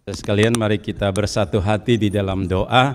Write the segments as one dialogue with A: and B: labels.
A: Sekalian, mari kita bersatu hati di dalam doa.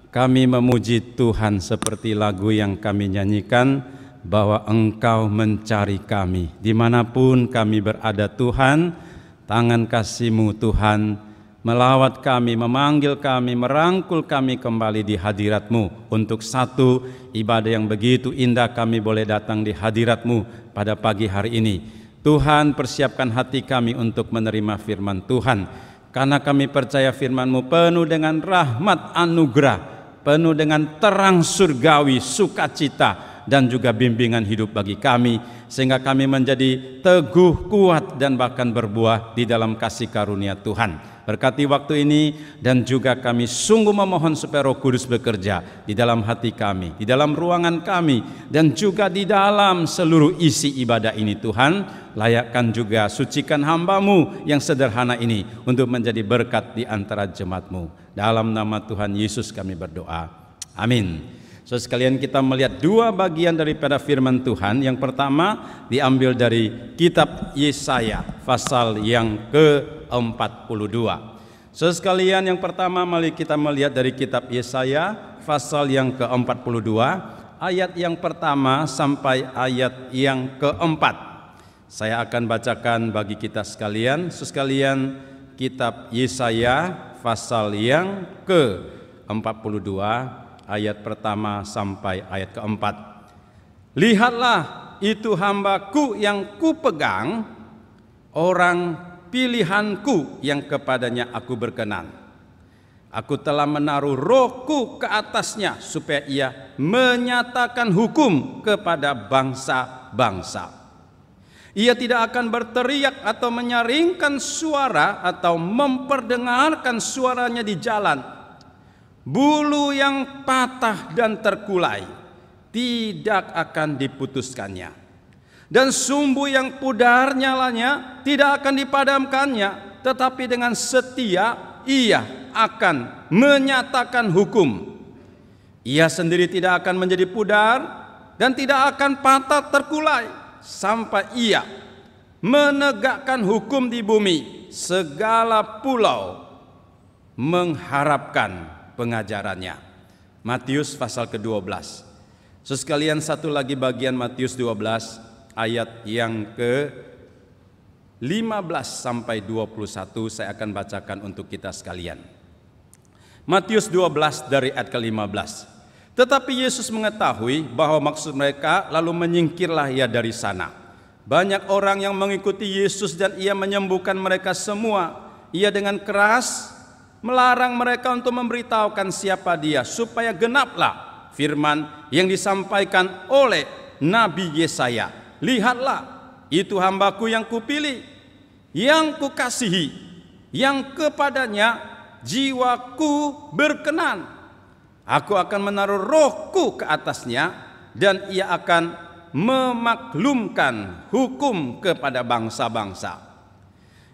A: Kami memuji Tuhan seperti lagu yang kami nyanyikan, bahwa Engkau mencari kami. Dimanapun kami berada Tuhan, tangan kasih-Mu Tuhan melawat kami, memanggil kami, merangkul kami kembali di hadirat-Mu. Untuk satu ibadah yang begitu indah kami boleh datang di hadirat-Mu pada pagi hari ini. Tuhan, persiapkan hati kami untuk menerima firman Tuhan. Karena kami percaya firman-Mu penuh dengan rahmat anugerah, penuh dengan terang surgawi, sukacita, dan juga bimbingan hidup bagi kami, sehingga kami menjadi teguh, kuat, dan bahkan berbuah di dalam kasih karunia Tuhan. Berkati waktu ini, dan juga kami sungguh memohon supaya Roh Kudus bekerja di dalam hati kami, di dalam ruangan kami, dan juga di dalam seluruh isi ibadah ini. Tuhan, layakkan juga sucikan hamba-Mu yang sederhana ini untuk menjadi berkat di antara jemaat-Mu. Dalam nama Tuhan Yesus kami berdoa. Amin. So sekalian, kita melihat dua bagian daripada firman Tuhan. Yang pertama diambil dari kitab Yesaya pasal yang ke-42. So sekalian, yang pertama mari kita melihat dari kitab Yesaya pasal yang ke-42, ayat yang pertama sampai ayat yang ke-4. Saya akan bacakan bagi kita sekalian. So sekalian, kitab Yesaya pasal yang ke-42, ayat pertama sampai ayat keempat. Lihatlah, itu hamba-Ku yang Kupegang, orang pilihan-Ku yang kepadanya Aku berkenan. Aku telah menaruh Roh-Ku ke atasnya, supaya ia menyatakan hukum kepada bangsa-bangsa. Ia tidak akan berteriak atau menyaringkan suara atau memperdengarkan suaranya di jalan. Bulu yang patah dan terkulai tidak akan diputuskannya, dan sumbu yang pudar nyalanya tidak akan dipadamkannya, tetapi dengan setia ia akan menyatakan hukum. Ia sendiri tidak akan menjadi pudar dan tidak akan patah terkulai, sampai ia menegakkan hukum di bumi. Segala pulau mengharapkan pengajarannya. Matius pasal ke-12. Sekalian, satu lagi bagian Matius 12 ayat yang ke-15 sampai 21 saya akan bacakan untuk kita sekalian. Matius 12 dari ayat ke-15. Tetapi Yesus mengetahui bahwa maksud mereka, lalu menyingkirlah ia dari sana. Banyak orang yang mengikuti Yesus dan ia menyembuhkan mereka semua. Ia dengan keras melarang mereka untuk memberitahukan siapa dia, supaya genaplah firman yang disampaikan oleh Nabi Yesaya. Lihatlah, itu hamba-Ku yang Kupilih, yang Kukasihi, yang kepadanya jiwaku berkenan. Aku akan menaruh Roh-Ku ke atasnya, dan ia akan memaklumkan hukum kepada bangsa-bangsa.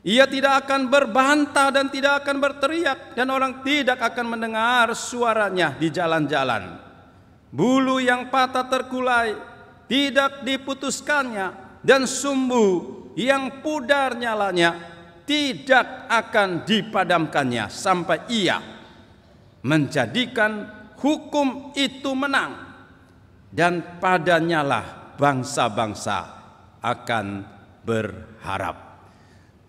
A: Ia tidak akan berbantah dan tidak akan berteriak, dan orang tidak akan mendengar suaranya di jalan-jalan. Bulu yang patah terkulai tidak diputuskannya, dan sumbu yang pudar nyalanya tidak akan dipadamkannya, sampai ia menjadikan hukum itu menang, dan padanyalah bangsa-bangsa akan berharap.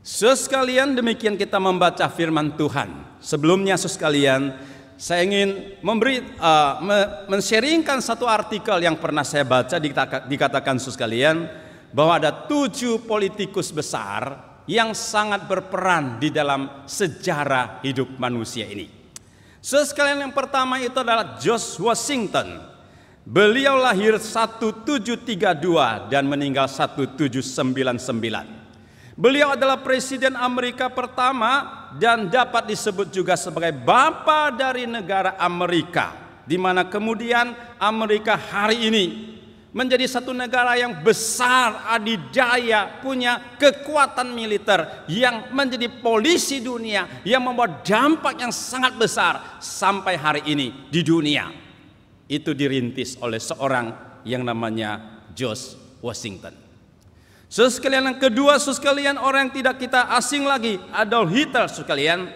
A: Sekalian, demikian kita membaca firman Tuhan. Sebelumnya sekalian, saya ingin men-sharingkan satu artikel yang pernah saya baca. Dikatakan sekalian bahwa ada 7 politikus besar yang sangat berperan di dalam sejarah hidup manusia ini. Sekalian, yang pertama itu adalah George Washington. Beliau lahir 1732 dan meninggal 1799. Beliau adalah Presiden Amerika pertama dan dapat disebut juga sebagai Bapa dari negara Amerika, di mana kemudian Amerika hari ini menjadi satu negara yang besar, adidaya, punya kekuatan militer, yang menjadi polisi dunia, yang membawa dampak yang sangat besar sampai hari ini di dunia. Itu dirintis oleh seorang yang namanya George Washington. Sekalian, yang kedua sekalian, orang yang tidak kita asing lagi, Adolf Hitler sekalian.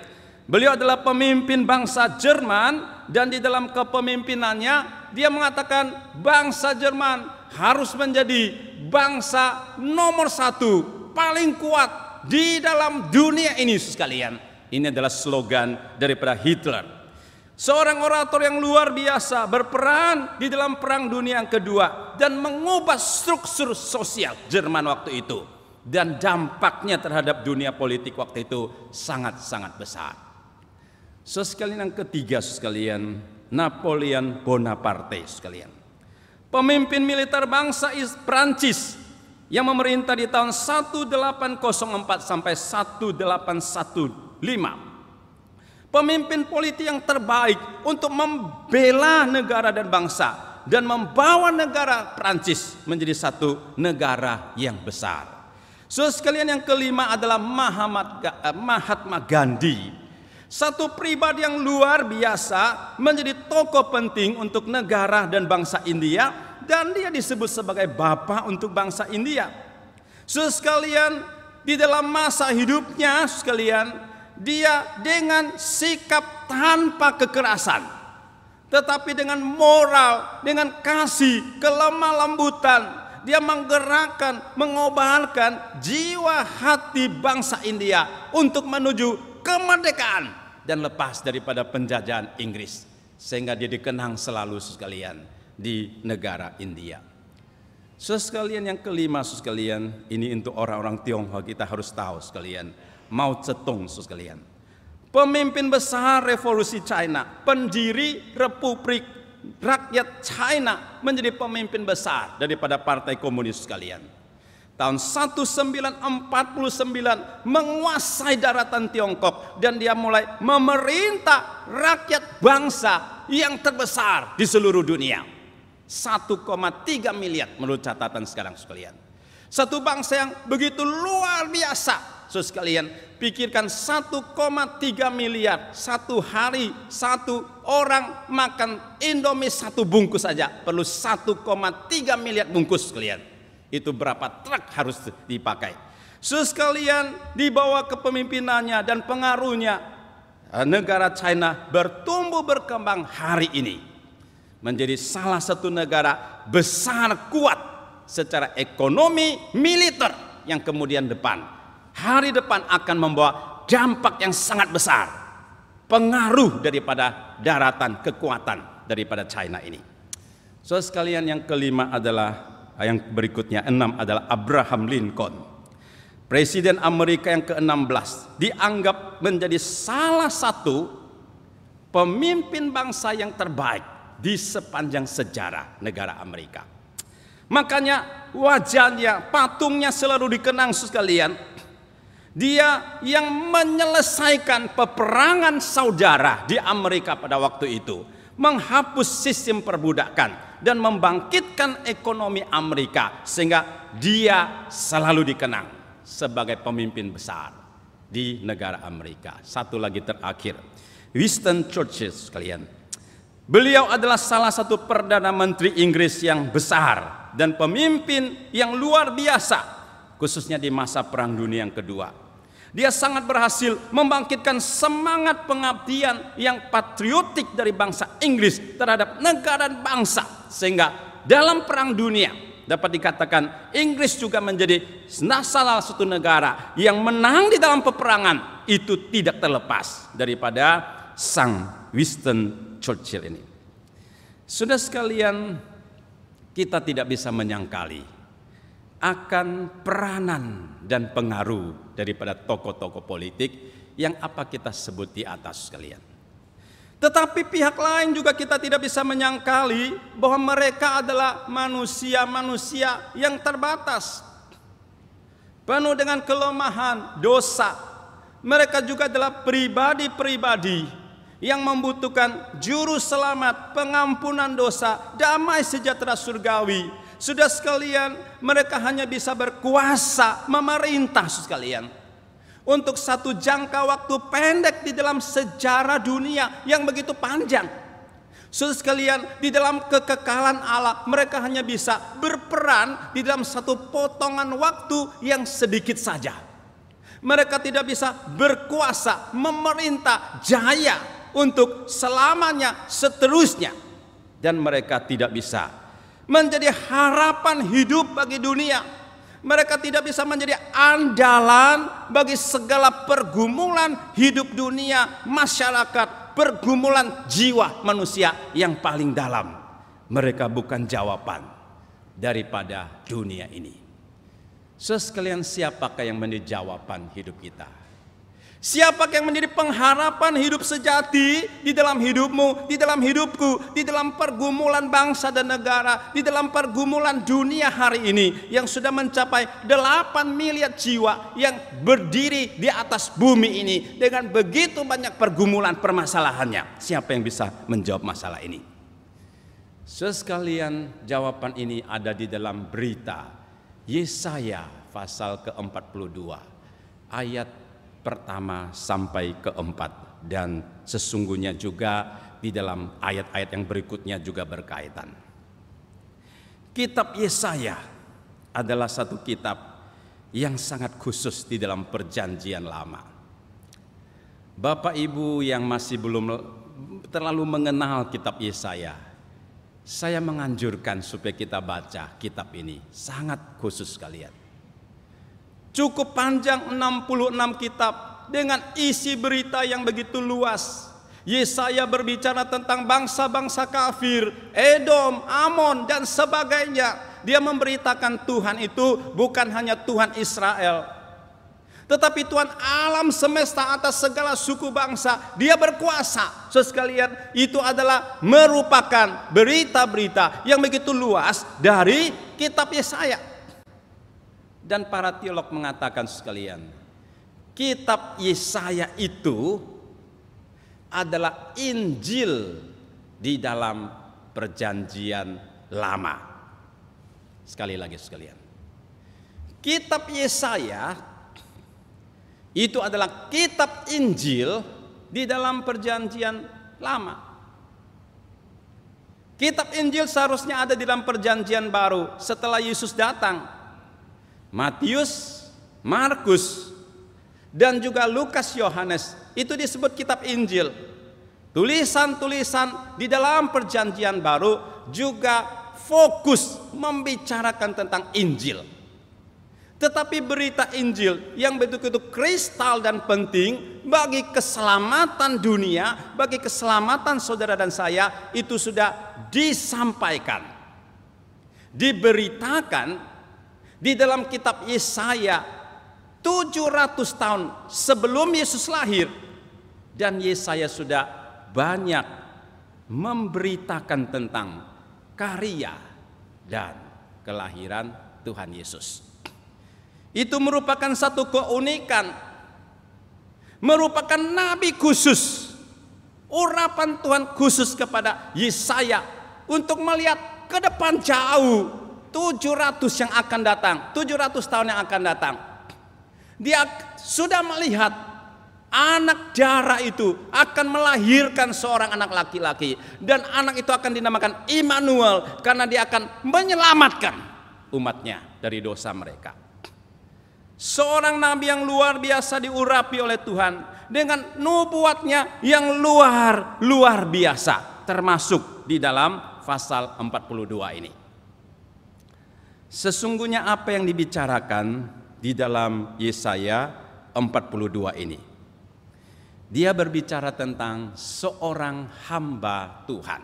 A: Beliau adalah pemimpin bangsa Jerman, dan di dalam kepemimpinannya dia mengatakan bangsa Jerman harus menjadi bangsa nomor satu paling kuat di dalam dunia ini, sekalian. Ini adalah slogan daripada Hitler. Seorang orator yang luar biasa, berperan di dalam Perang Dunia yang Kedua dan mengubah struktur sosial Jerman waktu itu. Dan dampaknya terhadap dunia politik waktu itu sangat-sangat besar. Sekalian yang ketiga, sekalian, Napoleon Bonaparte, sekalian. Pemimpin militer bangsa Prancis yang memerintah di tahun 1804 sampai 1815. Pemimpin politik yang terbaik untuk membela negara dan bangsa dan membawa negara Prancis menjadi satu negara yang besar. Sekalian yang kelima adalah Mahatma Gandhi. Satu pribadi yang luar biasa, menjadi tokoh penting untuk negara dan bangsa India, dan dia disebut sebagai bapak untuk bangsa India. Sekalian, di dalam masa hidupnya, sekalian, dia dengan sikap tanpa kekerasan, tetapi dengan moral, dengan kasih, kelemah lembutan, dia menggerakkan, mengobarkan jiwa hati bangsa India untuk menuju kemerdekaan dan lepas daripada penjajahan Inggris, sehingga dia dikenang selalu, sekalian, di negara India. Sekalian yang kelima, sekalian, ini untuk orang-orang Tionghoa kita harus tahu, sekalian, Mao Zedong, sekalian, pemimpin besar revolusi China, pendiri Republik Rakyat China, menjadi pemimpin besar daripada Partai Komunis, sekalian. Tahun 1949 menguasai daratan Tiongkok, dan dia mulai memerintah rakyat bangsa yang terbesar di seluruh dunia. 1,3 miliar menurut catatan sekarang, sekalian. Satu bangsa yang begitu luar biasa. Sekalian, pikirkan 1,3 miliar. Satu hari satu orang makan Indomie satu bungkus saja perlu 1,3 miliar bungkus, sekalian. Itu berapa truk harus dipakai. Sekalian, di bawah kepemimpinannya dan pengaruhnya, negara China bertumbuh berkembang hari ini menjadi salah satu negara besar, kuat secara ekonomi, militer, yang kemudian hari depan akan membawa dampak yang sangat besar, pengaruh daripada daratan, kekuatan daripada China ini. Sekalian, yang kelima adalah, yang berikutnya, 6 adalah Abraham Lincoln, Presiden Amerika yang ke-16, dianggap menjadi salah satu pemimpin bangsa yang terbaik di sepanjang sejarah negara Amerika. Makanya wajahnya, patungnya selalu dikenang, sekalian. Dia yang menyelesaikan peperangan saudara di Amerika pada waktu itu, menghapus sistem perbudakan dan membangkitkan ekonomi Amerika, sehingga dia selalu dikenang sebagai pemimpin besar di negara Amerika. Satu lagi terakhir, Winston Churchill, sekalian. Beliau adalah salah satu Perdana Menteri Inggris yang besar dan pemimpin yang luar biasa, khususnya di masa Perang Dunia yang Kedua. Dia sangat berhasil membangkitkan semangat pengabdian yang patriotik dari bangsa Inggris terhadap negara dan bangsa, sehingga dalam Perang Dunia dapat dikatakan Inggris juga menjadi salah satu negara yang menang di dalam peperangan. Itu tidak terlepas daripada sang Winston Churchill ini. Sudah sekalian, kita tidak bisa menyangkali akan peranan dan pengaruh daripada tokoh-tokoh politik yang apa kita sebut di atas, sekalian. Tetapi pihak lain juga kita tidak bisa menyangkali bahwa mereka adalah manusia-manusia yang terbatas, penuh dengan kelemahan, dosa. Mereka juga adalah pribadi-pribadi yang membutuhkan juru selamat, pengampunan dosa, damai sejahtera surgawi. Sudah sekalian, mereka hanya bisa berkuasa memerintah, sekalian, untuk satu jangka waktu pendek di dalam sejarah dunia yang begitu panjang. Sudah sekalian, di dalam kekekalan Allah, mereka hanya bisa berperan di dalam satu potongan waktu yang sedikit saja. Mereka tidak bisa berkuasa, memerintah, jaya untuk selamanya, seterusnya. Dan mereka tidak bisa menjadi harapan hidup bagi dunia. Mereka tidak bisa menjadi andalan bagi segala pergumulan hidup dunia, masyarakat, pergumulan jiwa manusia yang paling dalam. Mereka bukan jawaban daripada dunia ini. Sekalian, siapakah yang menjadi jawaban hidup kita? Siapakah yang menjadi pengharapan hidup sejati di dalam hidupmu, di dalam hidupku, di dalam pergumulan bangsa dan negara, di dalam pergumulan dunia hari ini yang sudah mencapai 8 miliar jiwa yang berdiri di atas bumi ini dengan begitu banyak pergumulan permasalahannya. Siapa yang bisa menjawab masalah ini? Sekalian, jawaban ini ada di dalam berita Yesaya pasal ke-42 ayat pertama sampai ke-4, dan sesungguhnya juga di dalam ayat-ayat yang berikutnya juga berkaitan. Kitab Yesaya adalah satu kitab yang sangat khusus di dalam perjanjian lama. Bapak Ibu yang masih belum terlalu mengenal kitab Yesaya, saya menganjurkan supaya kita baca kitab ini, sangat khusus sekalian. Cukup panjang, 66 kitab dengan isi berita yang begitu luas. Yesaya berbicara tentang bangsa-bangsa kafir, Edom, Amon dan sebagainya. Dia memberitakan Tuhan itu bukan hanya Tuhan Israel, tetapi Tuhan alam semesta atas segala suku bangsa. Dia berkuasa. Sekalian, itu adalah merupakan berita-berita yang begitu luas dari kitab Yesaya. Dan para teolog mengatakan sekalian, kitab Yesaya itu adalah Injil di dalam perjanjian lama. Sekali lagi sekalian, kitab Yesaya itu adalah kitab Injil di dalam perjanjian lama. Kitab Injil seharusnya ada di dalam perjanjian baru setelah Yesus datang. Matius, Markus, dan juga Lukas, Yohanes itu disebut kitab Injil. Tulisan-tulisan di dalam perjanjian baru juga fokus membicarakan tentang Injil. Tetapi berita Injil yang begitu kristal dan penting bagi keselamatan dunia, bagi keselamatan saudara dan saya, itu sudah disampaikan, diberitakan di dalam kitab Yesaya 700 tahun sebelum Yesus lahir. Dan Yesaya sudah banyak memberitakan tentang karya dan kelahiran Tuhan Yesus. Itu merupakan satu keunikan, merupakan nabi khusus, urapan Tuhan khusus kepada Yesaya untuk melihat ke depan jauh, 700 yang akan datang, 700 tahun yang akan datang. Dia sudah melihat anak darah itu akan melahirkan seorang anak laki-laki, dan anak itu akan dinamakan Immanuel karena dia akan menyelamatkan umatnya dari dosa mereka. Seorang nabi yang luar biasa diurapi oleh Tuhan dengan nubuatnya yang luar biasa, termasuk di dalam pasal 42 ini. Sesungguhnya apa yang dibicarakan di dalam Yesaya 42 ini, dia berbicara tentang seorang hamba Tuhan.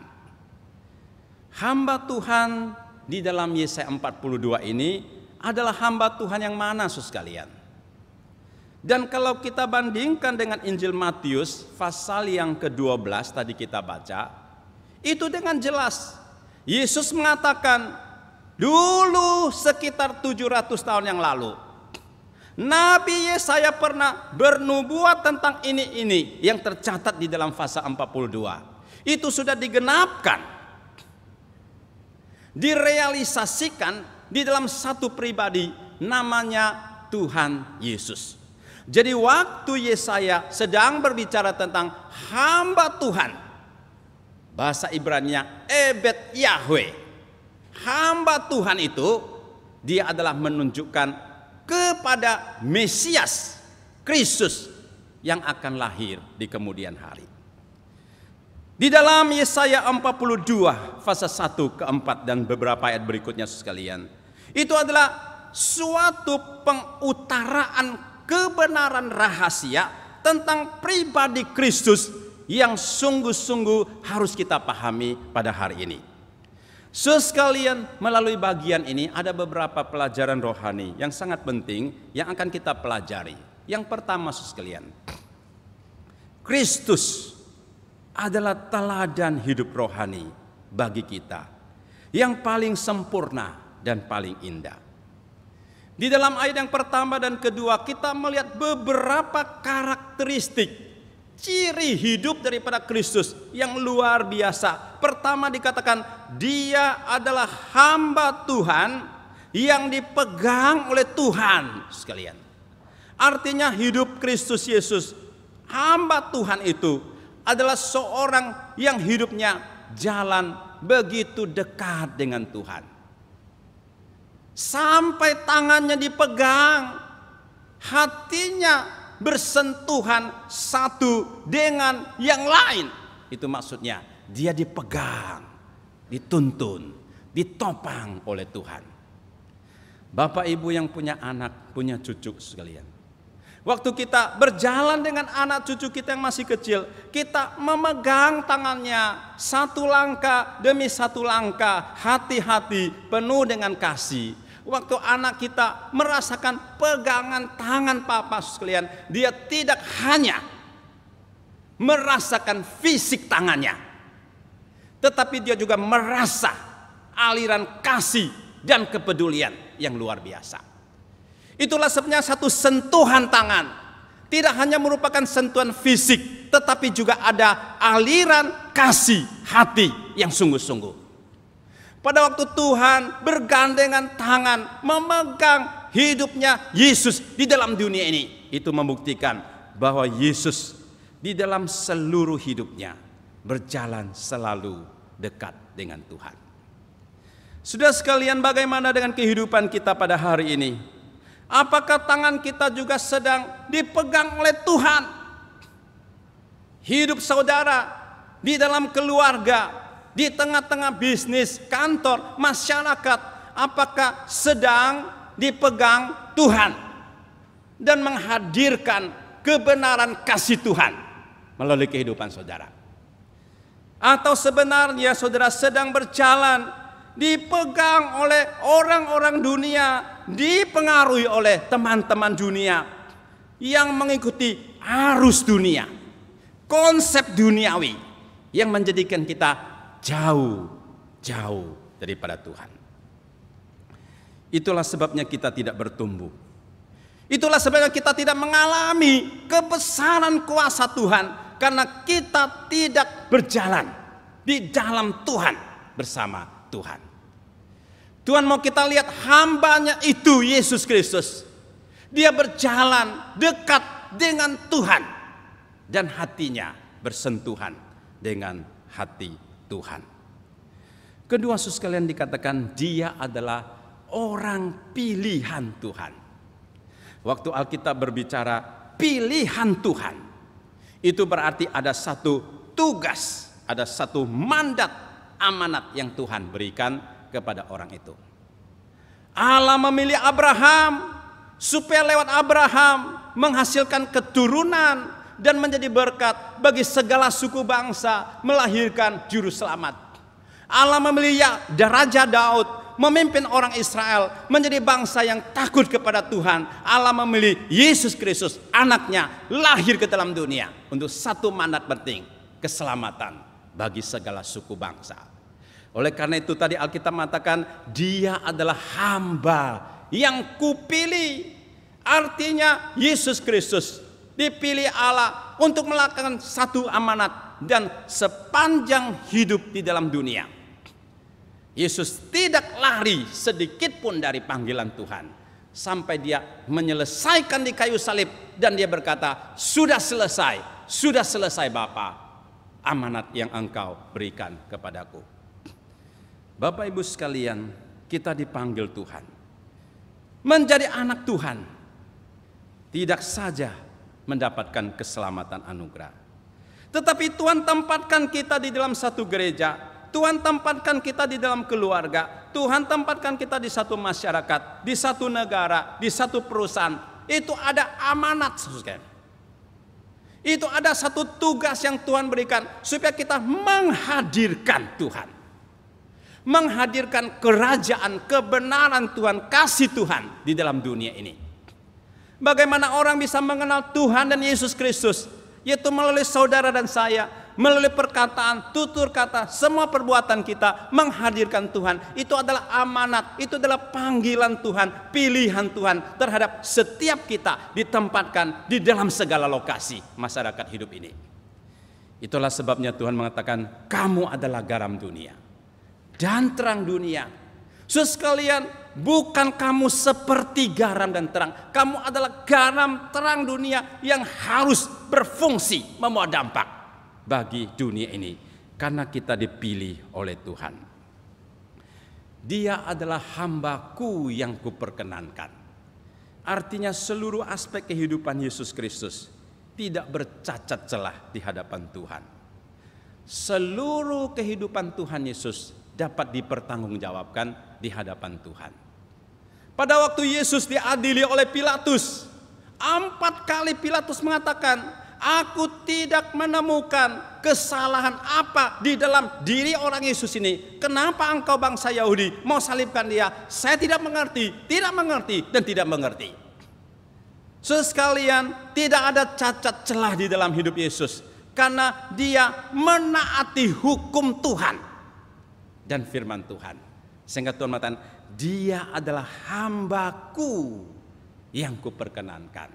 A: Hamba Tuhan di dalam Yesaya 42 ini adalah hamba Tuhan yang mana, saudara sekalian? Dan kalau kita bandingkan dengan Injil Matius pasal yang ke-12 tadi kita baca, itu dengan jelas Yesus mengatakan dulu sekitar 700 tahun yang lalu, Nabi Yesaya pernah bernubuat tentang ini yang tercatat di dalam pasal 42. Itu sudah digenapkan, direalisasikan di dalam satu pribadi namanya Tuhan Yesus. Jadi waktu Yesaya sedang berbicara tentang hamba Tuhan, bahasa Ibraninya Ebed Yahweh, hamba Tuhan itu dia adalah menunjukkan kepada Mesias Kristus yang akan lahir di kemudian hari. Di dalam Yesaya 42 pasal 1 ke 4 dan beberapa ayat berikutnya sekalian, itu adalah suatu pengutaraan kebenaran rahasia tentang pribadi Kristus yang sungguh-sungguh harus kita pahami pada hari ini. Sekalian, melalui bagian ini ada beberapa pelajaran rohani yang sangat penting yang akan kita pelajari. Yang pertama, sekalian, Kristus adalah teladan hidup rohani bagi kita yang paling sempurna dan paling indah. Di dalam ayat yang pertama dan kedua kita melihat beberapa karakteristik ciri hidup daripada Kristus yang luar biasa. Pertama dikatakan dia adalah hamba Tuhan yang dipegang oleh Tuhan sekalian. Artinya hidup Kristus Yesus, hamba Tuhan itu adalah seorang yang hidupnya jalan begitu dekat dengan Tuhan. Sampai tangannya dipegang, hatinya bersentuhan satu dengan yang lain. Itu maksudnya dia dipegang, dituntun, ditopang oleh Tuhan. Bapak Ibu yang punya anak, punya cucu sekalian, waktu kita berjalan dengan anak cucu kita yang masih kecil, kita memegang tangannya satu langkah demi satu langkah, hati-hati, penuh dengan kasih. Waktu anak kita merasakan pegangan tangan papa sekalian, dia tidak hanya merasakan fisik tangannya, tetapi dia juga merasa aliran kasih dan kepedulian yang luar biasa. Itulah sebenarnya satu sentuhan tangan. Tidak hanya merupakan sentuhan fisik, tetapi juga ada aliran kasih hati yang sungguh-sungguh. Pada waktu Tuhan bergandengan tangan memegang hidupnya Yesus di dalam dunia ini, itu membuktikan bahwa Yesus di dalam seluruh hidupnya berjalan selalu dekat dengan Tuhan. Sudah sekalian, bagaimana dengan kehidupan kita pada hari ini? Apakah tangan kita juga sedang dipegang oleh Tuhan? Hidup saudara di dalam keluarga, di tengah-tengah bisnis, kantor, masyarakat, apakah sedang dipegang Tuhan dan menghadirkan kebenaran kasih Tuhan melalui kehidupan saudara? Atau sebenarnya saudara sedang berjalan dipegang oleh orang-orang dunia, dipengaruhi oleh teman-teman dunia yang mengikuti arus dunia, konsep duniawi yang menjadikan kita jauh daripada Tuhan. Itulah sebabnya kita tidak bertumbuh. Itulah sebabnya kita tidak mengalami kebesaran kuasa Tuhan, karena kita tidak berjalan di dalam Tuhan, bersama Tuhan. Tuhan mau kita lihat hambanya itu, Yesus Kristus. Dia berjalan dekat dengan Tuhan dan hatinya bersentuhan dengan hati Tuhan. Kedua, saudara sekalian, dikatakan dia adalah orang pilihan Tuhan. Waktu Alkitab berbicara pilihan Tuhan, itu berarti ada satu tugas, ada satu mandat, amanat yang Tuhan berikan kepada orang itu. Allah memilih Abraham supaya lewat Abraham menghasilkan keturunan dan menjadi berkat bagi segala suku bangsa, melahirkan juru selamat. Allah memilih Raja Daud memimpin orang Israel menjadi bangsa yang takut kepada Tuhan. Allah memilih Yesus Kristus, anaknya, lahir ke dalam dunia untuk satu mandat penting, keselamatan bagi segala suku bangsa. Oleh karena itu tadi Alkitab mengatakan dia adalah hamba yang kupilih. Artinya Yesus Kristus dipilih Allah untuk melakukan satu amanat, dan sepanjang hidup di dalam dunia Yesus tidak lari sedikit pun dari panggilan Tuhan, sampai dia menyelesaikan di kayu salib dan dia berkata, sudah selesai Bapa, amanat yang engkau berikan kepadaku. Bapak Ibu sekalian, kita dipanggil Tuhan menjadi anak Tuhan, tidak saja mendapatkan keselamatan anugerah. Tetapi Tuhan tempatkan kita di dalam satu gereja, Tuhan tempatkan kita di dalam keluarga, Tuhan tempatkan kita di satu masyarakat, di satu negara, di satu perusahaan. Itu ada amanat, saudara. Itu ada satu tugas yang Tuhan berikan supaya kita menghadirkan Tuhan. Menghadirkan kerajaan, kebenaran Tuhan, kasih Tuhan di dalam dunia ini. Bagaimana orang bisa mengenal Tuhan dan Yesus Kristus? Yaitu melalui saudara dan saya, melalui perkataan, tutur kata, semua perbuatan kita menghadirkan Tuhan. Itu adalah amanat, itu adalah panggilan Tuhan, pilihan Tuhan terhadap setiap kita ditempatkan di dalam segala lokasi masyarakat hidup ini. Itulah sebabnya Tuhan mengatakan, kamu adalah garam dunia dan terang dunia. Saudara sekalian, bukan kamu seperti garam dan terang. Kamu adalah garam terang dunia yang harus berfungsi membawa dampak bagi dunia ini. Karena kita dipilih oleh Tuhan. Dia adalah hambaku yang kuperkenankan. Artinya seluruh aspek kehidupan Yesus Kristus tidak bercacat celah di hadapan Tuhan. Seluruh kehidupan Tuhan Yesus dapat dipertanggungjawabkan di hadapan Tuhan. Pada waktu Yesus diadili oleh Pilatus, 4 kali Pilatus mengatakan, aku tidak menemukan kesalahan apa di dalam diri orang Yesus ini. Kenapa engkau bangsa Yahudi mau salibkan dia? Saya tidak mengerti dan tidak mengerti. Saudara sekalian, tidak ada cacat celah di dalam hidup Yesus karena dia menaati hukum Tuhan dan firman Tuhan. Sehingga Tuhan mengatakan, dia adalah hambaku yang kuperkenankan.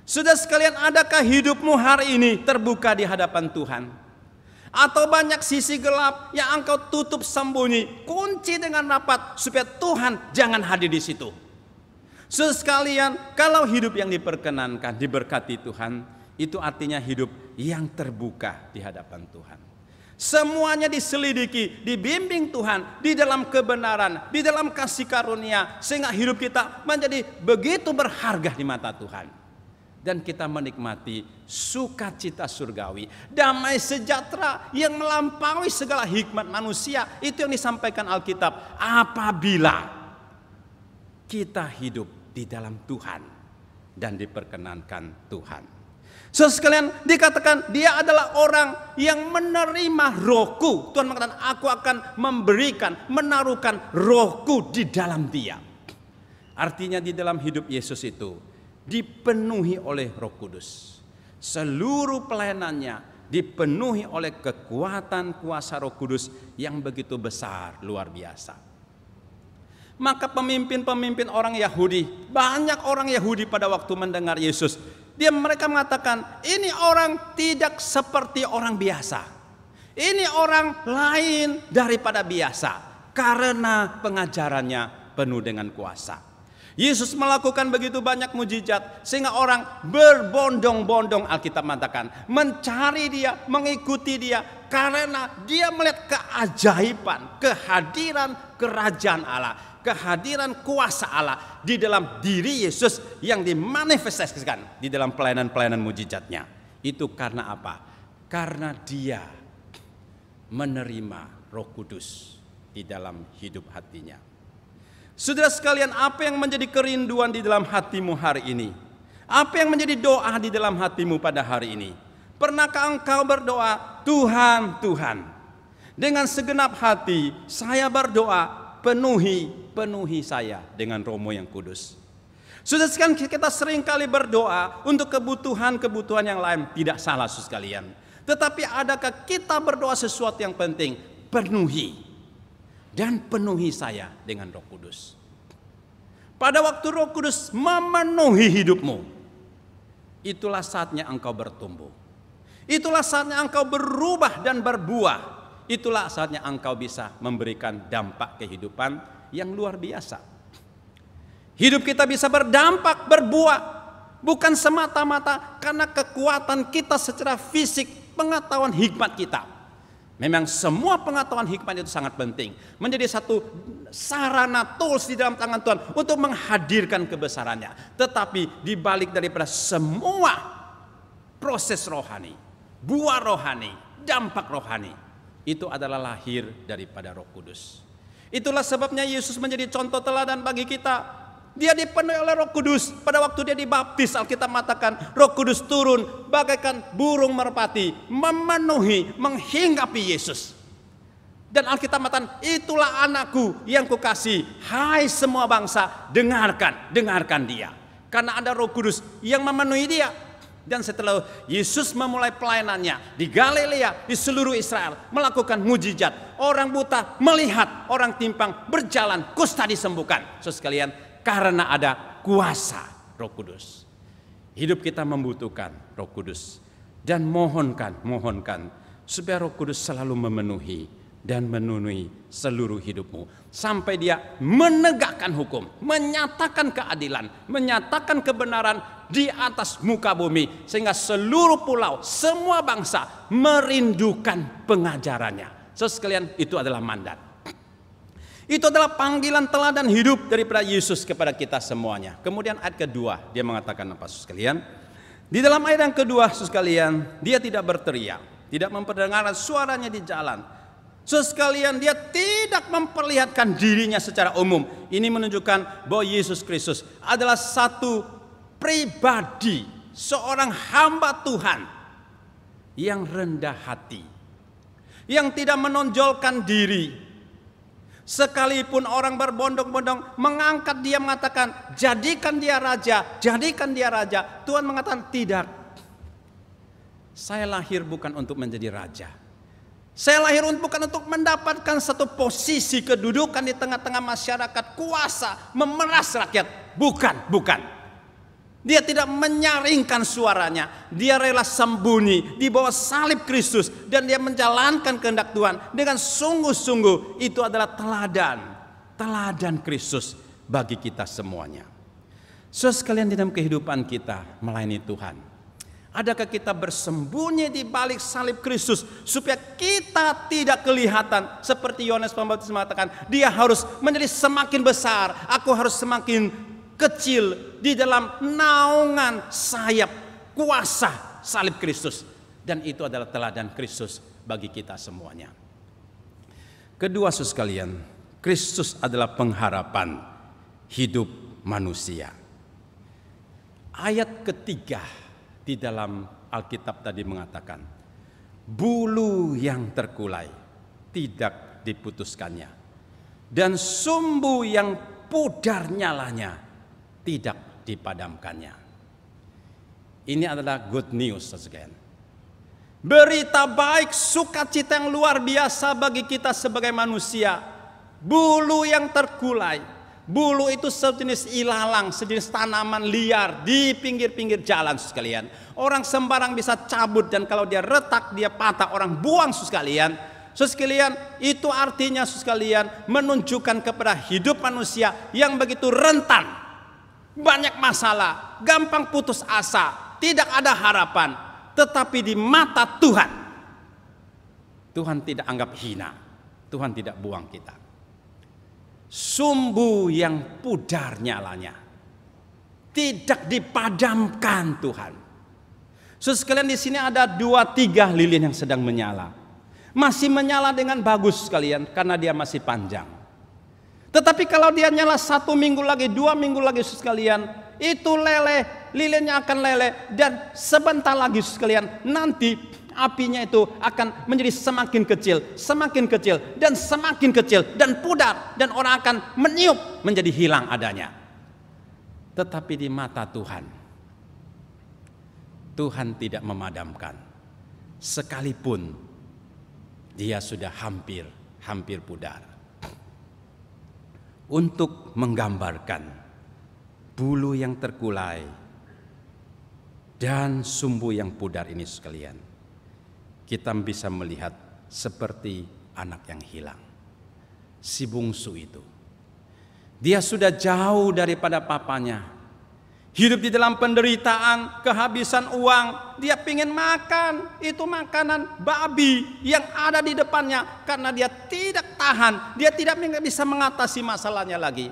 A: Saudara sekalian, adakah hidupmu hari ini terbuka di hadapan Tuhan? Atau banyak sisi gelap yang engkau tutup sembunyi, kunci dengan rapat supaya Tuhan jangan hadir di situ? Saudara sekalian, kalau hidup yang diperkenankan, diberkati Tuhan, itu artinya hidup yang terbuka di hadapan Tuhan. Semuanya diselidiki, dibimbing Tuhan di dalam kebenaran, di dalam kasih karunia, sehingga hidup kita menjadi begitu berharga di mata Tuhan. Dan kita menikmati sukacita surgawi, damai sejahtera yang melampaui segala hikmat manusia. Itu yang disampaikan Alkitab. Apabila kita hidup di dalam Tuhan dan diperkenankan Tuhan. Saudara sekalian, dikatakan dia adalah orang yang menerima rohku. Tuhan mengatakan, aku akan memberikan, menaruhkan rohku di dalam dia. Artinya di dalam hidup Yesus itu dipenuhi oleh Roh Kudus. Seluruh pelayanannya dipenuhi oleh kekuatan kuasa Roh Kudus yang begitu besar, luar biasa. Maka pemimpin-pemimpin orang Yahudi, banyak orang Yahudi pada waktu mendengar Yesus, mereka mengatakan, ini orang tidak seperti orang biasa. Ini orang lain daripada biasa. Karena pengajarannya penuh dengan kuasa. Yesus melakukan begitu banyak mujizat sehingga orang berbondong-bondong, Alkitab mengatakan, mencari dia, mengikuti dia. Karena dia melihat keajaiban, kehadiran kerajaan Allah, kehadiran kuasa Allah di dalam diri Yesus yang dimanifestasikan di dalam pelayanan-pelayanan mujizatnya. Itu karena apa? Karena dia menerima Roh Kudus di dalam hidup hatinya. Saudara sekalian, apa yang menjadi kerinduan di dalam hatimu hari ini? Apa yang menjadi doa di dalam hatimu pada hari ini? Pernahkah engkau berdoa, Tuhan, Tuhan, dengan segenap hati saya berdoa, penuhi saya dengan Roh-Mu yang kudus. Sudah sekarang kita sering kali berdoa untuk kebutuhan-kebutuhan yang lain, tidak salah saudara sekalian. Tetapi adakah kita berdoa sesuatu yang penting? Penuhi saya dengan Roh Kudus. Pada waktu Roh Kudus memenuhi hidupmu, itulah saatnya engkau bertumbuh. Itulah saatnya engkau berubah dan berbuah. Itulah saatnya engkau bisa memberikan dampak kehidupan yang luar biasa. Hidup kita bisa berdampak, berbuah, bukan semata-mata karena kekuatan kita secara fisik, pengetahuan hikmat kita. Memang semua pengetahuan hikmat itu sangat penting, menjadi satu sarana tools di dalam tangan Tuhan untuk menghadirkan kebesarannya. Tetapi di balik daripada semua proses rohani, buah rohani, dampak rohani. Itu adalah lahir daripada Roh Kudus. Itulah sebabnya Yesus menjadi contoh teladan bagi kita. Dia dipenuhi oleh Roh Kudus. Pada waktu dia dibaptis, Alkitab mengatakan Roh Kudus turun bagaikan burung merpati, memenuhi, menghinggapi Yesus. Dan Alkitab mengatakan, itulah anakku yang kukasihi, hai semua bangsa, dengarkan dia. Karena ada Roh Kudus yang memenuhi dia. Dan setelah Yesus memulai pelayanannya di Galilea, di seluruh Israel, melakukan mujizat, orang buta melihat, orang timpang berjalan, kusta disembuhkan. Saudara sekalian, karena ada kuasa Roh Kudus. Hidup kita membutuhkan Roh Kudus. Dan mohonkan supaya Roh Kudus selalu memenuhi dan memenuhi seluruh hidupmu. Sampai dia menegakkan hukum, menyatakan keadilan, menyatakan kebenaran di atas muka bumi. Sehingga seluruh pulau, semua bangsa merindukan pengajarannya. Saudara sekalian, itu adalah mandat. Itu adalah panggilan teladan hidup daripada Yesus kepada kita semuanya. Kemudian ayat kedua, dia mengatakan apa, saudara sekalian? Di dalam ayat yang kedua, saudara sekalian, dia tidak berteriak, tidak memperdengarkan suaranya di jalan. Saudara sekalian, dia tidak memperlihatkan dirinya secara umum. Ini menunjukkan bahwa Yesus Kristus adalah satu pribadi, seorang hamba Tuhan yang rendah hati, yang tidak menonjolkan diri. Sekalipun orang berbondong-bondong mengangkat dia, mengatakan jadikan dia raja, jadikan dia raja, Tuhan mengatakan tidak. Saya lahir bukan untuk menjadi raja. Saya lahir bukan untuk mendapatkan satu posisi kedudukan di tengah-tengah masyarakat, kuasa, memeras rakyat. Bukan. Dia tidak menyaringkan suaranya. Dia rela sembunyi di bawah salib Kristus. Dan dia menjalankan kehendak Tuhan dengan sungguh-sungguh. Itu adalah teladan Kristus bagi kita semuanya. Saudara sekalian, di dalam kehidupan kita melayani Tuhan, adakah kita bersembunyi di balik salib Kristus supaya kita tidak kelihatan? Seperti Yohanes Pembaptis mengatakan, dia harus menjadi semakin besar, aku harus semakin kecil di dalam naungan sayap kuasa salib Kristus. Dan itu adalah teladan Kristus bagi kita semuanya. Kedua, saudara sekalian, Kristus adalah pengharapan hidup manusia. Ayat ketiga di dalam Alkitab tadi mengatakan, bulu yang terkulai tidak diputuskannya, dan sumbu yang pudar nyalanya tidak dipadamkannya. Ini adalah good news, saudara. Berita baik, sukacita yang luar biasa bagi kita sebagai manusia. Bulu yang terkulai. Bulu itu sejenis ilalang, sejenis tanaman liar di pinggir-pinggir jalan, sekalian. Orang sembarang bisa cabut, dan kalau dia retak, dia patah, orang buang, sekalian. Sekalian, itu artinya sekalian menunjukkan kepada hidup manusia yang begitu rentan. Banyak masalah, gampang putus asa, tidak ada harapan. Tetapi di mata Tuhan, Tuhan tidak anggap hina, Tuhan tidak buang kita. Sumbu yang pudar nyalanya tidak dipadamkan Tuhan. Sekalian, di sini ada 2-3 lilin yang sedang menyala. Masih menyala dengan bagus sekalian, karena dia masih panjang. Tetapi kalau dia nyala 1 minggu lagi, 2 minggu lagi, sekalian, itu leleh, lilinnya akan leleh, dan sebentar lagi, sekalian, nanti apinya itu akan menjadi semakin kecil, dan semakin kecil, dan pudar, dan orang akan meniup menjadi hilang adanya. Tetapi di mata Tuhan, Tuhan tidak memadamkan, sekalipun dia sudah hampir pudar. Untuk menggambarkan bulu yang terkulai dan sumbu yang pudar ini, sekalian, kita bisa melihat seperti anak yang hilang. Si bungsu itu, dia sudah jauh daripada papanya, hidup di dalam penderitaan, kehabisan uang. Dia ingin makan, itu makanan babi yang ada di depannya, karena dia tidak tahan, dia tidak bisa mengatasi masalahnya lagi.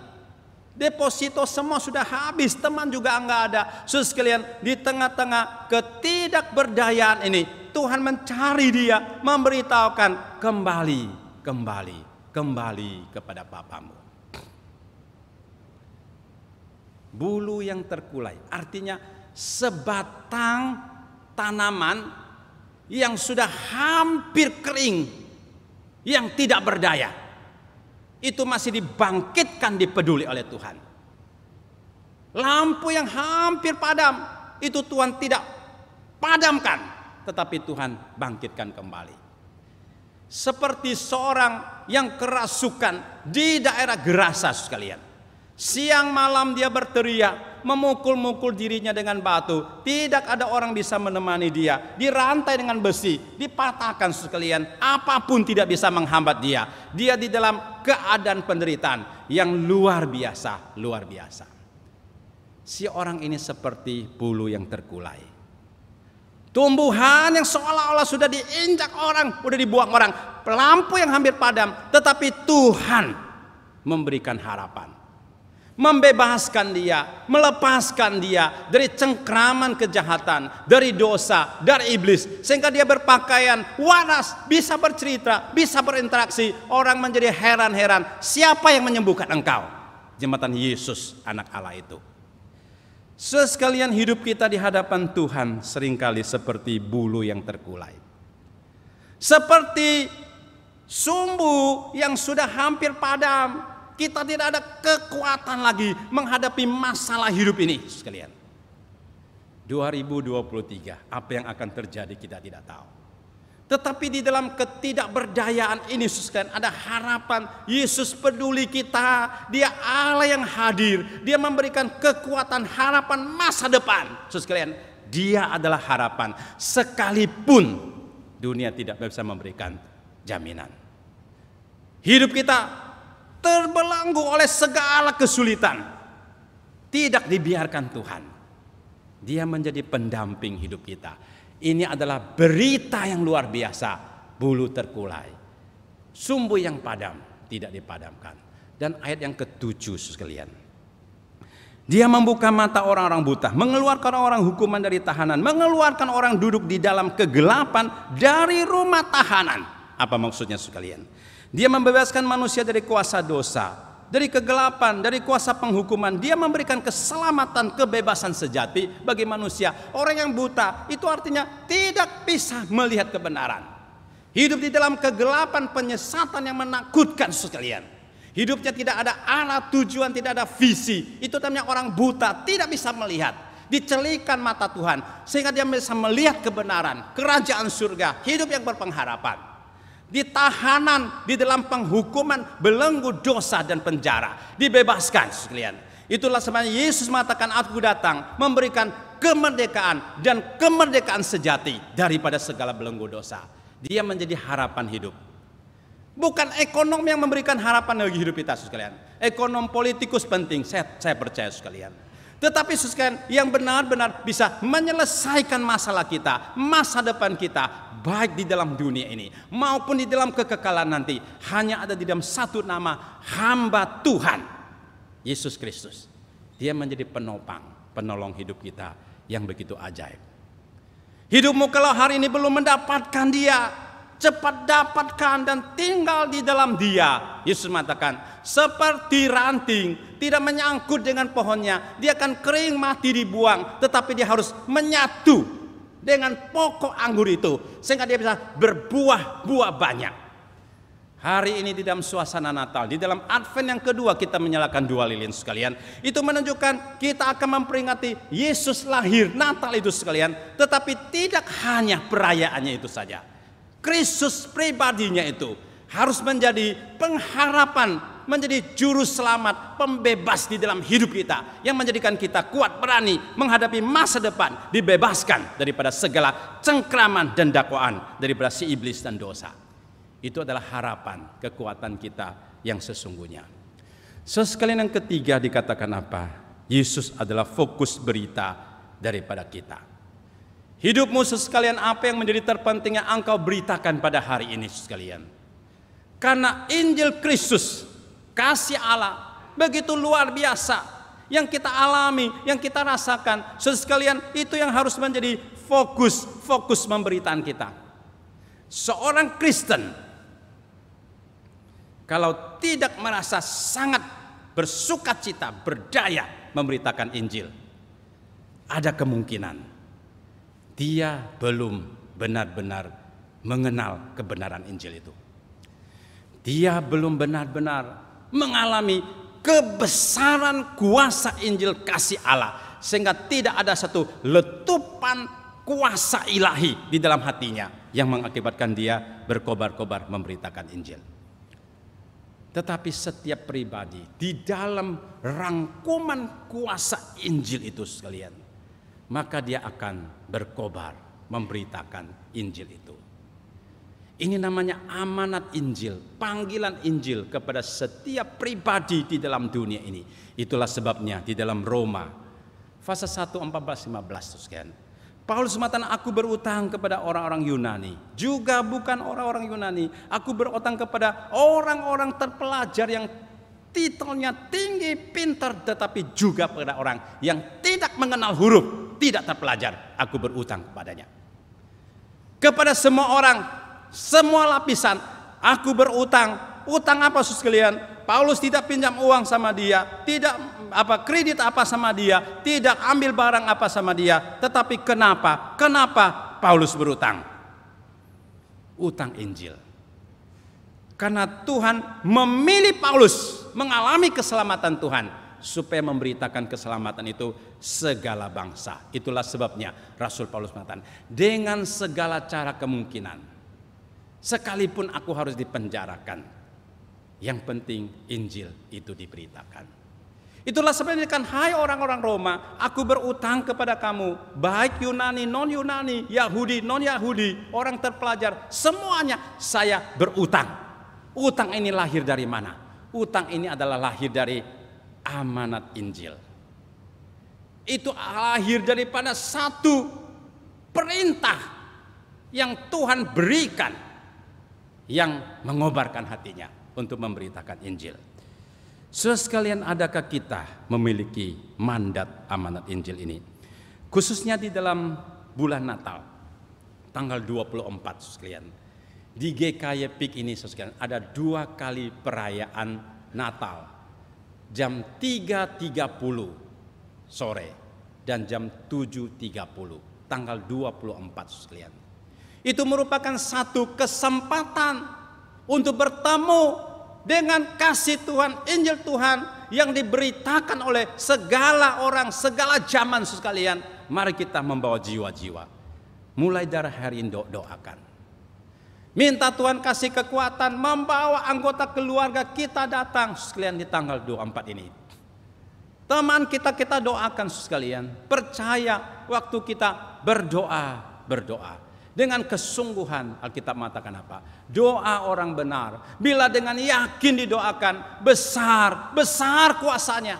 B: Deposito semua sudah habis, teman juga enggak ada. Saudara sekalian, di tengah-tengah ketidakberdayaan ini, Tuhan mencari dia, memberitahukan kembali kepada Bapamu. Bulu yang terkulai artinya sebatang tanaman yang sudah hampir kering, yang tidak berdaya, itu masih dibangkitkan, dipeduli oleh Tuhan. Lampu yang hampir padam, itu Tuhan tidak padamkan, tetapi Tuhan bangkitkan kembali. Seperti seorang yang kerasukan di daerah Gerasa sekalian. Siang malam dia berteriak, memukul-mukul dirinya dengan batu. Tidak ada orang bisa menemani dia. Dirantai dengan besi, dipatahkan sekalian. Apapun tidak bisa menghambat dia. Dia di dalam keadaan penderitaan yang luar biasa, luar biasa. Si orang ini seperti bulu yang terkulai. Tumbuhan yang seolah-olah sudah diinjak orang, sudah dibuang orang. Lampu yang hampir padam, tetapi Tuhan memberikan harapan. Membebaskan dia, melepaskan dia dari cengkraman kejahatan, dari dosa, dari iblis, sehingga dia berpakaian waras, bisa bercerita, bisa berinteraksi. Orang menjadi heran-heran, siapa yang menyembuhkan engkau? Jembatan Yesus, anak Allah itu. Sekalian, hidup kita di hadapan Tuhan seringkali seperti bulu yang terkulai, seperti sumbu yang sudah hampir padam. Kita tidak ada kekuatan lagi menghadapi masalah hidup ini sekalian. 2023, apa yang akan terjadi kita tidak tahu. Tetapi di dalam ketidakberdayaan ini sekalian, ada harapan. Yesus peduli kita. Dia Allah yang hadir. Dia memberikan kekuatan, harapan masa depan. Sekalian, dia adalah harapan. Sekalipun dunia tidak bisa memberikan jaminan. Hidup kita terbelenggu oleh segala kesulitan, tidak dibiarkan Tuhan. Dia menjadi pendamping hidup kita. Ini adalah berita yang luar biasa. Bulu terkulai, sumbu yang padam tidak dipadamkan. Dan ayat yang ke-7 sekalian, dia membuka mata orang-orang buta, mengeluarkan orang hukuman dari tahanan, mengeluarkan orang duduk di dalam kegelapan dari rumah tahanan. Apa maksudnya sekalian? Dia membebaskan manusia dari kuasa dosa, dari kegelapan, dari kuasa penghukuman. Dia memberikan keselamatan, kebebasan sejati bagi manusia. Orang yang buta itu artinya tidak bisa melihat kebenaran. Hidup di dalam kegelapan, penyesatan yang menakutkan sekalian. Hidupnya tidak ada arah, tujuan, tidak ada visi. Itu namanya orang buta, tidak bisa melihat. Dicelikan mata Tuhan sehingga dia bisa melihat kebenaran, kerajaan surga, hidup yang berpengharapan. Di tahanan, di dalam penghukuman, belenggu dosa dan penjara, dibebaskan sekalian. Itulah sebabnya Yesus mengatakan, aku datang memberikan kemerdekaan dan kemerdekaan sejati daripada segala belenggu dosa. Dia menjadi harapan hidup. Bukan ekonom yang memberikan harapan bagi hidup kita sekalian. Ekonom politikus penting, saya percaya sekalian. Tetapi sekalian, yang benar-benar bisa menyelesaikan masalah kita, masa depan kita, baik di dalam dunia ini maupun di dalam kekekalan nanti, hanya ada di dalam satu nama, hamba Tuhan, Yesus Kristus. Dia menjadi penopang, penolong hidup kita yang begitu ajaib. Hidupmu kalau hari ini belum mendapatkan dia, cepat dapatkan dan tinggal di dalam dia. Yesus mengatakan, seperti ranting tidak menyangkut dengan pohonnya, dia akan kering mati dibuang, tetapi dia harus menyatu dengan pokok anggur itu sehingga dia bisa berbuah-buah banyak. Hari ini di dalam suasana Natal, di dalam Advent yang kedua, kita menyalakan 2 lilin sekalian. Itu menunjukkan kita akan memperingati Yesus lahir, Natal itu sekalian. Tetapi tidak hanya perayaannya itu saja. Kristus pribadinya itu harus menjadi pengharapan, menjadi juru selamat, pembebas di dalam hidup kita, yang menjadikan kita kuat, berani menghadapi masa depan, dibebaskan daripada segala cengkraman dan dakwaan daripada si iblis dan dosa. Itu adalah harapan, kekuatan kita yang sesungguhnya. Sekalian, yang ketiga dikatakan apa? Yesus adalah fokus berita daripada kita. Hidupmu sekalian, apa yang menjadi terpenting yang engkau beritakan pada hari ini sekalian? Karena Injil Kristus, kasih Allah, begitu luar biasa yang kita alami, yang kita rasakan. Saudara sekalian, itu yang harus menjadi fokus pemberitaan kita. Seorang Kristen kalau tidak merasa sangat bersukacita, berdaya memberitakan Injil, ada kemungkinan dia belum benar-benar mengenal kebenaran Injil itu. Dia belum benar-benar mengalami kebesaran kuasa Injil kasih Allah, sehingga tidak ada satu letupan kuasa ilahi di dalam hatinya yang mengakibatkan dia berkobar-kobar memberitakan Injil. Tetapi setiap pribadi di dalam rangkuman kuasa Injil itu sekalian, maka dia akan berkobar memberitakan Injil itu. Ini namanya amanat Injil, panggilan Injil kepada setiap pribadi di dalam dunia ini. Itulah sebabnya di dalam Roma pasal 1, 14, 15 sekian, Paulus mengatakan, aku berutang kepada orang-orang Yunani, juga bukan orang-orang Yunani. Aku berutang kepada orang-orang terpelajar yang titelnya tinggi, pintar, tetapi juga kepada orang yang tidak mengenal huruf, tidak terpelajar. Aku berutang kepadanya. Kepada semua orang, semua lapisan, aku berutang. Utang apa saudara sekalian? Paulus tidak pinjam uang sama dia, tidak kredit apa sama dia, tidak ambil barang apa sama dia. Tetapi kenapa? Kenapa Paulus berutang? Utang Injil. Karena Tuhan memilih Paulus mengalami keselamatan Tuhan supaya memberitakan keselamatan itu segala bangsa. Itulah sebabnya Rasul Paulus mengatakan, dengan segala cara kemungkinan, sekalipun aku harus dipenjarakan, yang penting Injil itu diberitakan. Itulah sebabnya kan, hai orang-orang Roma, aku berutang kepada kamu, baik Yunani, non-Yunani, Yahudi, non-Yahudi, orang terpelajar, semuanya saya berutang. Utang ini lahir dari mana? Utang ini adalah lahir dari amanat Injil. Itu lahir daripada satu perintah yang Tuhan berikan, yang mengobarkan hatinya untuk memberitakan Injil. Saudara sekalian, adakah kita memiliki mandat amanat Injil ini? Khususnya di dalam bulan Natal, tanggal 24 sekalian. Di GKY PIK ini sekalian, ada 2 kali perayaan Natal. Jam 3.30 sore dan jam 7.30, tanggal 24 sekalian. Itu merupakan satu kesempatan untuk bertemu dengan kasih Tuhan, Injil Tuhan yang diberitakan oleh segala orang, segala zaman sekalian. Mari kita membawa jiwa-jiwa. Mulai dari hari ini doakan. Minta Tuhan kasih kekuatan membawa anggota keluarga kita datang sekalian di tanggal 24 ini. Teman kita doakan sekalian. Percaya waktu kita berdoa. Dengan kesungguhan, Alkitab mengatakan apa? Doa orang benar, bila dengan yakin didoakan, besar kuasanya.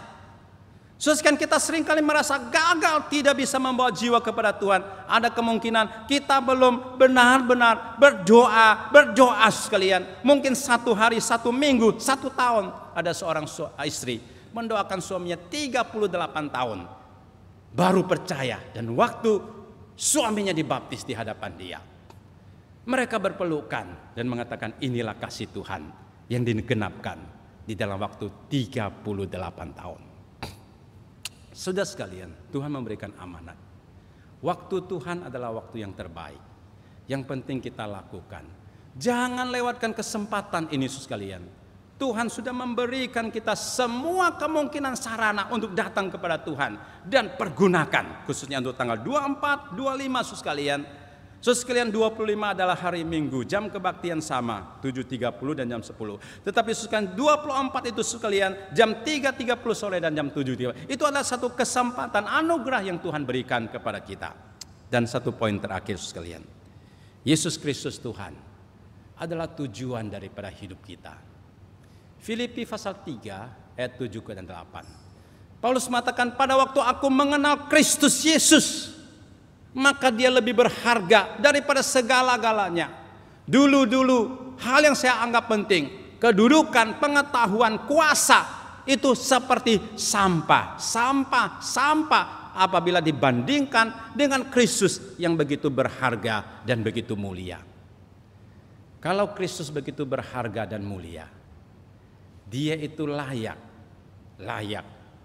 B: Sekarang kita seringkali merasa gagal, tidak bisa membawa jiwa kepada Tuhan. Ada kemungkinan kita belum benar-benar berdoa sekalian. Mungkin 1 hari, 1 minggu, 1 tahun. Ada seorang istri mendoakan suaminya 38 tahun, baru percaya, dan waktu suaminya dibaptis di hadapan dia, mereka berpelukan dan mengatakan, inilah kasih Tuhan yang digenapkan di dalam waktu 38 tahun. Saudara sekalian, Tuhan memberikan amanat. Waktu Tuhan adalah waktu yang terbaik. Yang penting kita lakukan. Jangan lewatkan kesempatan ini saudara sekalian. Tuhan sudah memberikan kita semua kemungkinan sarana untuk datang kepada Tuhan dan pergunakan, khususnya untuk tanggal 24, 25 saudara sekalian. Saudara sekalian, 25 adalah hari Minggu, jam kebaktian sama, 7.30 dan jam 10. Tetapi saudara sekalian, 24 itu saudara sekalian, jam 3.30 sore dan jam 7.30. Itu adalah satu kesempatan anugerah yang Tuhan berikan kepada kita. Dan satu poin terakhir saudara sekalian, Yesus Kristus Tuhan adalah tujuan daripada hidup kita. Filipi pasal 3 ayat 7 dan 8. Paulus mengatakan, pada waktu aku mengenal Kristus Yesus, maka dia lebih berharga daripada segala-galanya. Dulu hal yang saya anggap penting, kedudukan, pengetahuan, kuasa, itu seperti sampah apabila dibandingkan dengan Kristus yang begitu berharga dan begitu mulia. Kalau Kristus begitu berharga dan mulia, Dia itu layak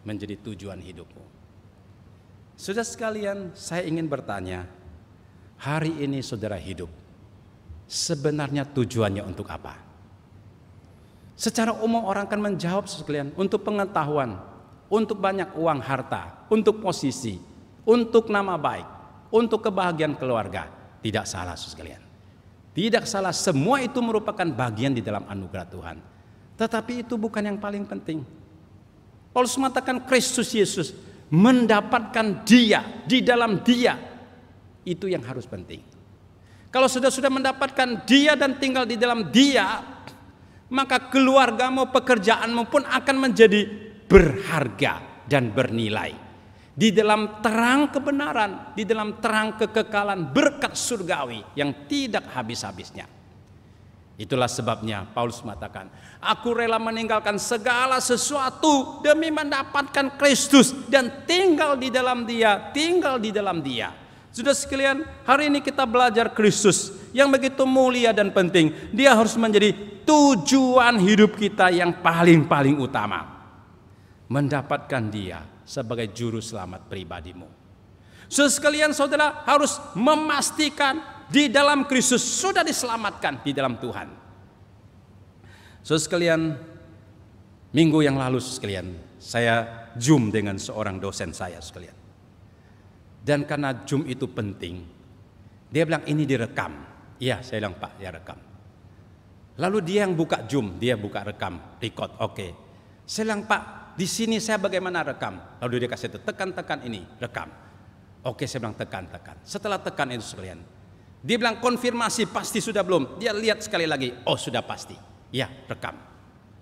B: menjadi tujuan hidupmu. Saudara sekalian, saya ingin bertanya, hari ini saudara hidup, sebenarnya tujuannya untuk apa? Secara umum orang akan menjawab sekalian, untuk pengetahuan, untuk banyak uang harta, untuk posisi, untuk nama baik, untuk kebahagiaan keluarga. Tidak salah sekalian. Tidak salah, semua itu merupakan bagian di dalam anugerah Tuhan. Tetapi itu bukan yang paling penting. Paulus mengatakan Kristus Yesus, mendapatkan Dia, di dalam Dia, itu yang harus penting. Kalau sudah mendapatkan Dia dan tinggal di dalam Dia, maka keluargamu, pekerjaanmu pun akan menjadi berharga dan bernilai. Di dalam terang kebenaran, di dalam terang kekekalan berkat surgawi yang tidak habis-habisnya. Itulah sebabnya Paulus mengatakan, aku rela meninggalkan segala sesuatu demi mendapatkan Kristus dan tinggal di dalam Dia, tinggal di dalam Dia. Sudah sekalian, hari ini kita belajar Kristus yang begitu mulia dan penting. Dia harus menjadi tujuan hidup kita yang paling utama. Mendapatkan Dia sebagai juru selamat pribadimu. Saudara sekalian, saudara harus memastikan di dalam Kristus sudah diselamatkan di dalam Tuhan. Saudara sekalian, minggu yang lalu sekalian, saya Zoom dengan seorang dosen saya sekalian. Dan karena Zoom itu penting, dia bilang ini direkam. Iya, saya bilang Pak, ya rekam. Lalu dia yang buka Zoom, dia buka rekam, record, oke. Saya bilang Pak, di sini saya bagaimana rekam? Lalu dia kasih tekan ini, rekam. Oke, saya bilang tekan. Setelah tekan itu sekalian, dia bilang konfirmasi pasti sudah belum? Dia lihat sekali lagi, oh sudah pasti. Ya, rekam.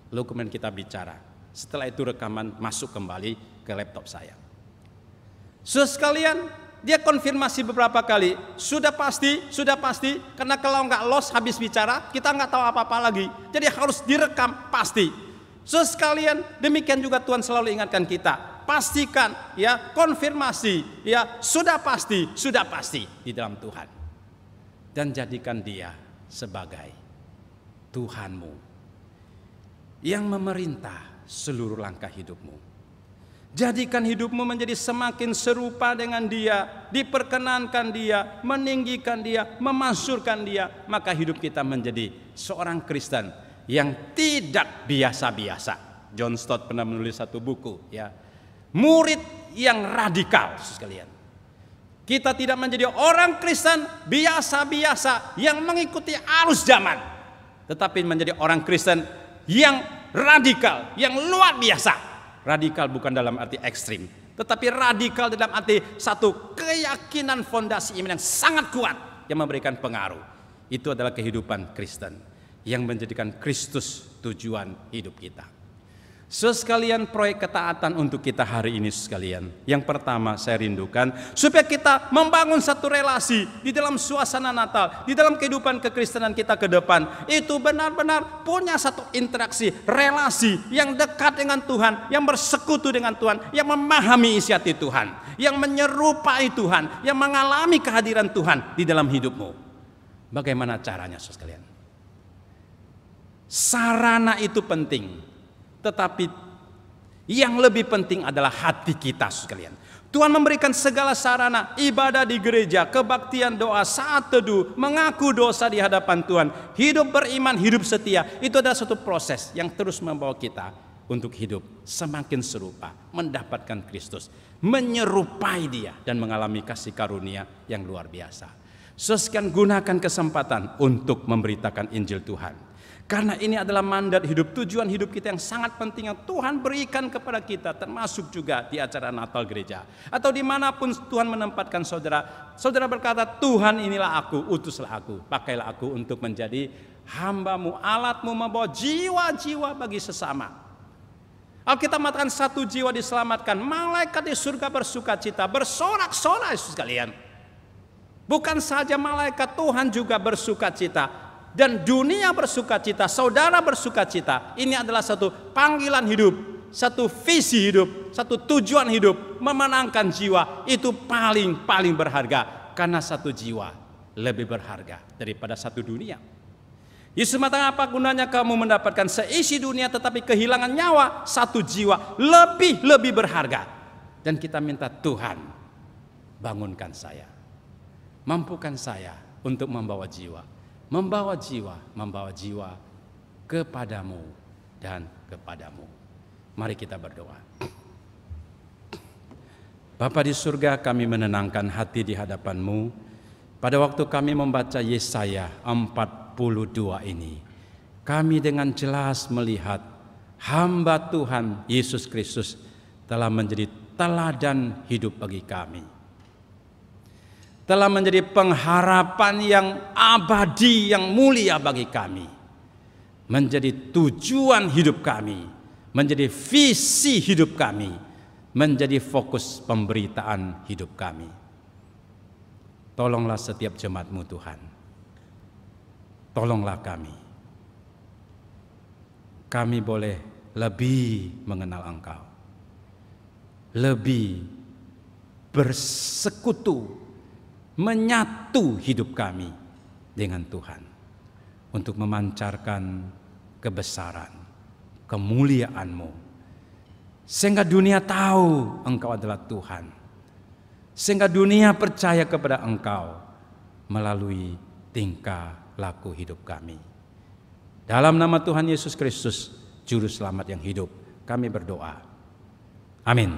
B: Lalu kemudian kita bicara. Setelah itu rekaman masuk kembali ke laptop saya. Saudara sekalian, dia konfirmasi beberapa kali, sudah pasti, karena kalau nggak los habis bicara, kita nggak tahu apa-apa lagi. Jadi harus direkam pasti. Saudara sekalian, demikian juga Tuhan selalu ingatkan kita, pastikan ya, konfirmasi ya, sudah pasti di dalam Tuhan. Dan jadikan Dia sebagai Tuhanmu yang memerintah seluruh langkah hidupmu. Jadikan hidupmu menjadi semakin serupa dengan Dia, diperkenankan Dia, meninggikan Dia, memansurkan Dia. Maka hidup kita menjadi seorang Kristen yang tidak biasa-biasa. John Stott pernah menulis satu buku, ya, murid yang radikal, sekalian. Kita tidak menjadi orang Kristen biasa-biasa yang mengikuti arus zaman, tetapi menjadi orang Kristen yang radikal, yang luar biasa. Radikal bukan dalam arti ekstrim, tetapi radikal dalam arti satu keyakinan fondasi iman yang sangat kuat yang memberikan pengaruh. Itu adalah kehidupan Kristen yang menjadikan Kristus tujuan hidup kita. Sekalian, proyek ketaatan untuk kita hari ini sekalian. Yang pertama saya rindukan supaya kita membangun satu relasi di dalam suasana Natal, di dalam kehidupan kekristenan kita ke depan. Itu benar-benar punya satu interaksi, relasi yang dekat dengan Tuhan, yang bersekutu dengan Tuhan, yang memahami isi hati Tuhan, yang menyerupai Tuhan, yang mengalami kehadiran Tuhan di dalam hidupmu. Bagaimana caranya, sekalian? Sarana itu penting. Tetapi yang lebih penting adalah hati kita sekalian. Tuhan memberikan segala sarana, ibadah di gereja, kebaktian, doa, saat teduh, mengaku dosa di hadapan Tuhan, hidup beriman, hidup setia. Itu adalah suatu proses yang terus membawa kita untuk hidup semakin serupa, mendapatkan Kristus, menyerupai Dia dan mengalami kasih karunia yang luar biasa. Sekian, gunakan kesempatan untuk memberitakan Injil Tuhan. Karena ini adalah mandat hidup, tujuan hidup kita yang sangat penting yang Tuhan berikan kepada kita, termasuk juga di acara Natal gereja. Atau dimanapun Tuhan menempatkan saudara. Saudara berkata, Tuhan inilah aku, utuslah aku, pakailah aku untuk menjadi hamba-Mu, alat-Mu membawa jiwa-jiwa bagi sesama. Alkitab mengatakan satu jiwa diselamatkan, malaikat di surga bersuka cita, bersorak-sorai sekalian. Bukan saja malaikat, Tuhan juga bersuka cita. Dan dunia bersuka cita, saudara bersuka cita. Ini adalah satu panggilan hidup, satu visi hidup, satu tujuan hidup, memenangkan jiwa, itu paling berharga. Karena satu jiwa lebih berharga daripada satu dunia. Yesus mengatakan, apa gunanya kamu mendapatkan seisi dunia tetapi kehilangan nyawa? Satu jiwa lebih berharga. Dan kita minta, Tuhan, bangunkan saya, mampukan saya untuk membawa jiwa kepadamu dan kepadamu. Mari kita berdoa. Bapa di surga, kami menenangkan hati di hadapan-Mu. Pada waktu kami membaca Yesaya 42 ini, kami dengan jelas melihat hamba Tuhan Yesus Kristus telah menjadi teladan hidup bagi kami. Telah menjadi pengharapan yang abadi, yang mulia bagi kami. Menjadi tujuan hidup kami, menjadi visi hidup kami, menjadi fokus pemberitaan hidup kami. Tolonglah setiap jemaat-Mu Tuhan. Tolonglah kami. Kami boleh lebih mengenal Engkau. Lebih bersekutu, menyatu hidup kami dengan Tuhan. Untuk memancarkan kebesaran, kemuliaan-Mu. Sehingga dunia tahu Engkau adalah Tuhan. Sehingga dunia percaya kepada Engkau melalui tingkah laku hidup kami. Dalam nama Tuhan Yesus Kristus, Juru Selamat yang hidup, kami berdoa. Amin.